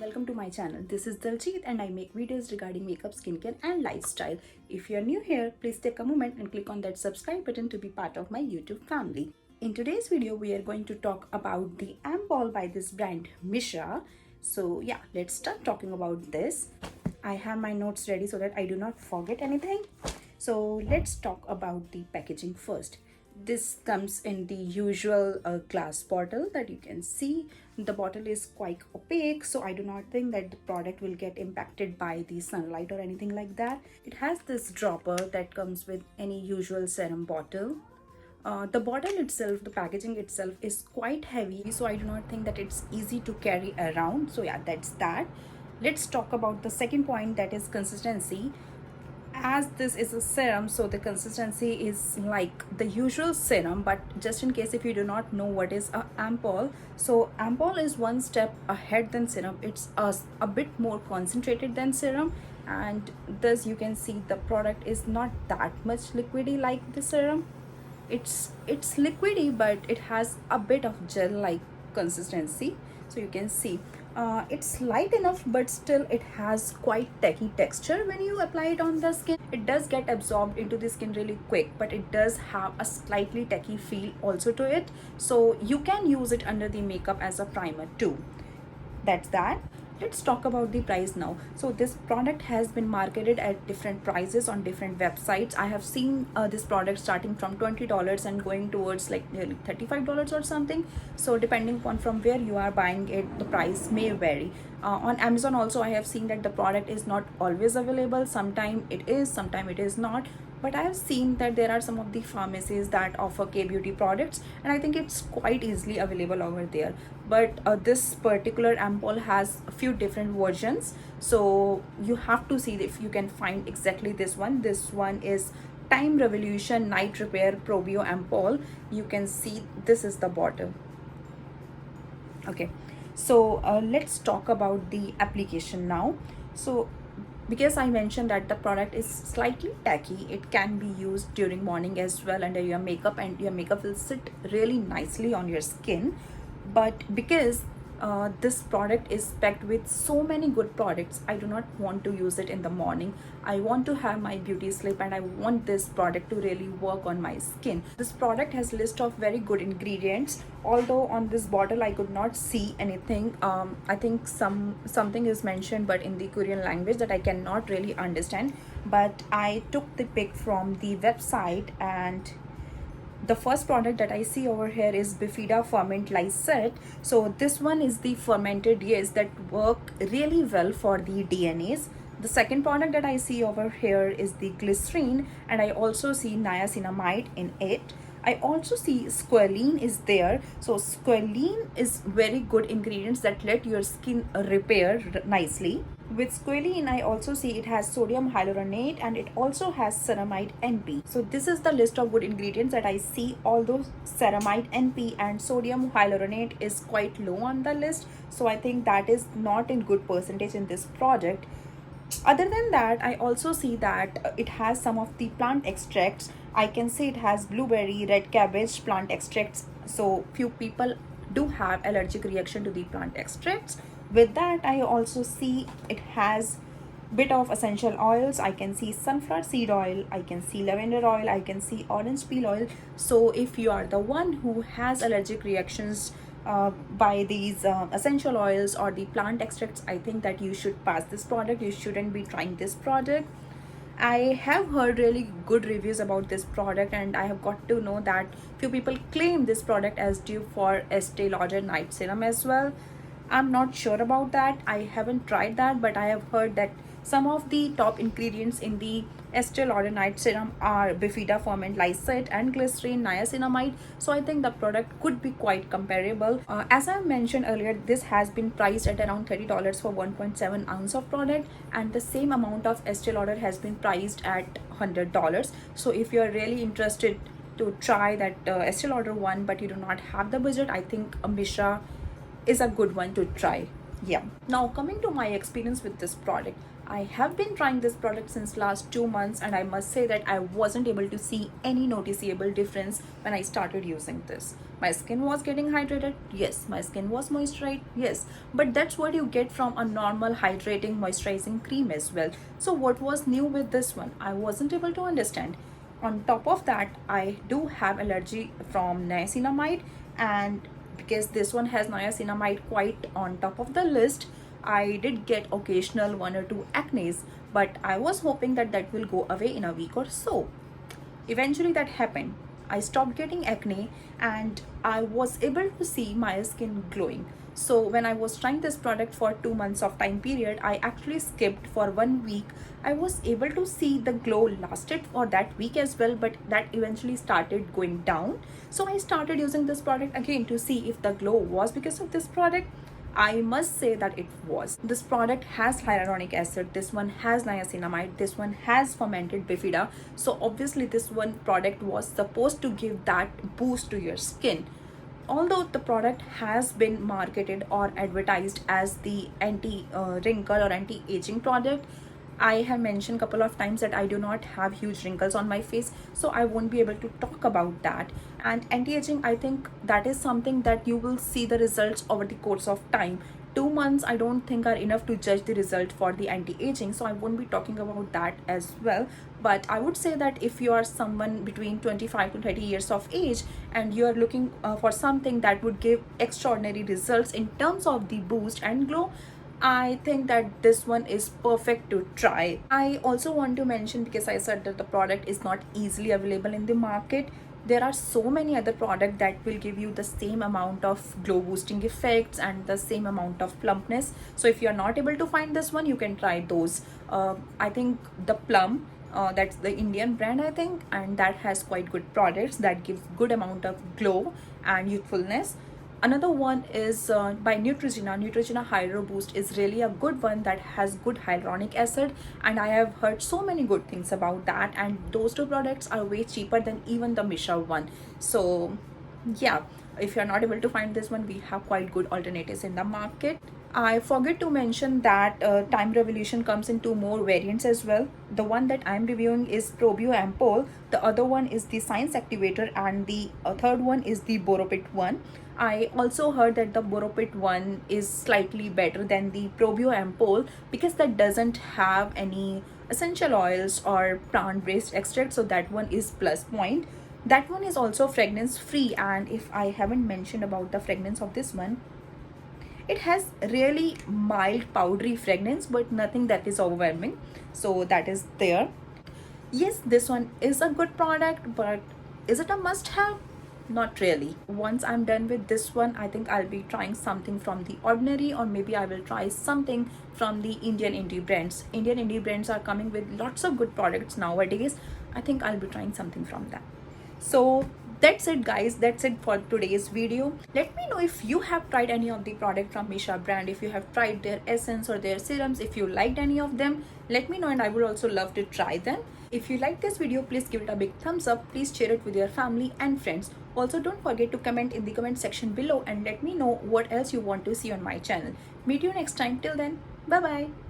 welcome to my channel. This is Daljit and I make videos regarding makeup, skincare and lifestyle. If you are new here, please take a moment and click on that subscribe button to be part of my YouTube family. In today's video, we are going to talk about the Ampoule by this brand Mishra. So yeah, let's start talking about this. I have my notes ready so that I do not forget anything. So let's talk about the packaging first. This comes in the usual glass bottle that you can see. The bottle is quite opaque, so I do not think that the product will get impacted by the sunlight or anything like that. It has this dropper that comes with any usual serum bottle. The bottle itself, the packaging itself is quite heavy, so I do not think that it's easy to carry around. So yeah, that's that. Let's talk about the second point, that is consistency. As this is a serum, so the consistency is like the usual serum, but just in case if you do not know what is a Ampoule, so Ampoule is one step ahead than serum. It's a bit more concentrated than serum, and thus you can see the product is not that much liquidy like the serum. It's liquidy, but it has a bit of gel like consistency. So you can see it's light enough, but still it has quite tacky texture. When you apply it on the skin, it does get absorbed into the skin really quick, but it does have a slightly tacky feel also to it, so you can use it under the makeup as a primer too. That's that. Let's talk about the price now. So this product has been marketed at different prices on different websites. I have seen this product starting from $20 and going towards like nearly $35 or something. So depending on from where you are buying it, the price may vary. On Amazon also, I have seen that the product is not always available. Sometime it is, sometime it is not. But I have seen that there are some of the pharmacies that offer K-beauty products, and I think it's quite easily available over there. But this particular Ampoule has a few different versions, so you have to see if you can find exactly this one. This one is Time Revolution Night Repair Probio Ampoule. You can see this is the bottle. Okay, so let's talk about the application now. So because I mentioned that the product is slightly tacky, it can be used during morning as well under your makeup, and your makeup will sit really nicely on your skin. But because this product is packed with so many good products, I do not want to use it in the morning. I want to have my beauty sleep, and I want this product to really work on my skin. This product has list of very good ingredients, although on this bottle I could not see anything. I think something is mentioned, but in the Korean language that I cannot really understand. But I took the pic from the website, and the first product that I see over here is Bifida Ferment Lysate. So this one is the fermented yeast that work really well for the DNAs. The second product that I see over here is the glycerine, and I also see niacinamide in it. I also see squalene is there. So squalene is very good ingredients that let your skin repair nicely. With squalene, I also see it has sodium hyaluronate, and it also has ceramide NP. So this is the list of good ingredients that I see, although ceramide NP and sodium hyaluronate is quite low on the list. So I think that is not in good percentage in this product. Other than that, I also see that it has some of the plant extracts. I can see it has blueberry, red cabbage plant extracts. So few people do have allergic reaction to the plant extracts. With that, I also see it has bit of essential oils. I can see sunflower seed oil, I can see lavender oil, I can see orange peel oil. So if you are the one who has allergic reactions by these essential oils or the plant extracts, I think that you should pass this product. You shouldn't be trying this product. I have heard really good reviews about this product, and I have got to know that few people claim this product as due for Estee Lauder Night Serum as well. I'm not sure about that. I haven't tried that, but I have heard that some of the top ingredients in the Estee Lauder Night Serum are Bifida Ferment Lysate and glycerine, niacinamide. So I think the product could be quite comparable. As I mentioned earlier, this has been priced at around $30 for 1.7 ounce of product, and the same amount of Estee Lauder has been priced at $100. So if you're really interested to try that Estee Lauder one, but you do not have the budget, I think a Mishra is a good one to try. Yeah, now coming to my experience with this product, I have been trying this product since last 2 months, and I must say that I wasn't able to see any noticeable difference when I started using this. My skin was getting hydrated, yes. My skin was moisturized, yes. But that's what you get from a normal hydrating moisturizing cream as well. So what was new with this one? I wasn't able to understand. On top of that, I do have allergy from niacinamide, and because this one has niacinamide quite on top of the list, I did get occasional 1 or 2 acnes, but I was hoping that that will go away in a week or so. Eventually that happened. I stopped getting acne and I was able to see my skin glowing. So when I was trying this product for 2 months of time period, I actually skipped for 1 week. I was able to see the glow lasted for that week as well, but that eventually started going down. So I started using this product again to see if the glow was because of this product. I must say that it was. This product has hyaluronic acid, this one has niacinamide, this one has fermented bifida. So obviously this one product was supposed to give that boost to your skin. Although the product has been marketed or advertised as the anti wrinkle or anti-aging product, I have mentioned couple of times that I do not have huge wrinkles on my face, so I won't be able to talk about that. And anti-aging, I think that is something that you will see the results over the course of time. 2 months I don't think are enough to judge the result for the anti-aging, so I won't be talking about that as well. But I would say that if you are someone between 25 to 30 years of age and you are looking for something that would give extraordinary results in terms of the boost and glow, I think that this one is perfect to try. I also want to mention, because I said that the product is not easily available in the market, there are so many other products that will give you the same amount of glow boosting effects and the same amount of plumpness. So if you are not able to find this one, you can try those. I think the Plum, that's the Indian brand, I think, and that has quite good products that gives good amount of glow and youthfulness. Another one is by Neutrogena Hydro Boost is really a good one that has good hyaluronic acid, and I have heard so many good things about that, and those two products are way cheaper than even the Mishra one. So yeah, if you're not able to find this one, we have quite good alternatives in the market. I forget to mention that Time Revolution comes in 2 more variants as well. The one that I'm reviewing is Probio Ampole, the other one is the Science Activator, and the third one is the Boropit one. I also heard that the Boropit one is slightly better than the Probio Ampole because that doesn't have any essential oils or plant-based extract, so that one is plus point. That one is also fragrance free, and if I haven't mentioned about the fragrance of this one, it has really mild powdery fragrance, but nothing that is overwhelming, so that is there. Yes, this one is a good product, but is it a must have? Not really. Once I'm done with this one, I think I'll be trying something from the Ordinary, or maybe I will try something from the Indian indie brands. Indian indie brands are coming with lots of good products nowadays. I think I'll be trying something from that. So that's it guys, that's it for today's video. Let me know if you have tried any of the product from Mishra brand, if you have tried their essence or their serums, if you liked any of them, let me know, and I would also love to try them. If you like this video, please give it a big thumbs up, please share it with your family and friends. Also, don't forget to comment in the comment section below and let me know what else you want to see on my channel. Meet you next time. Till then, bye bye.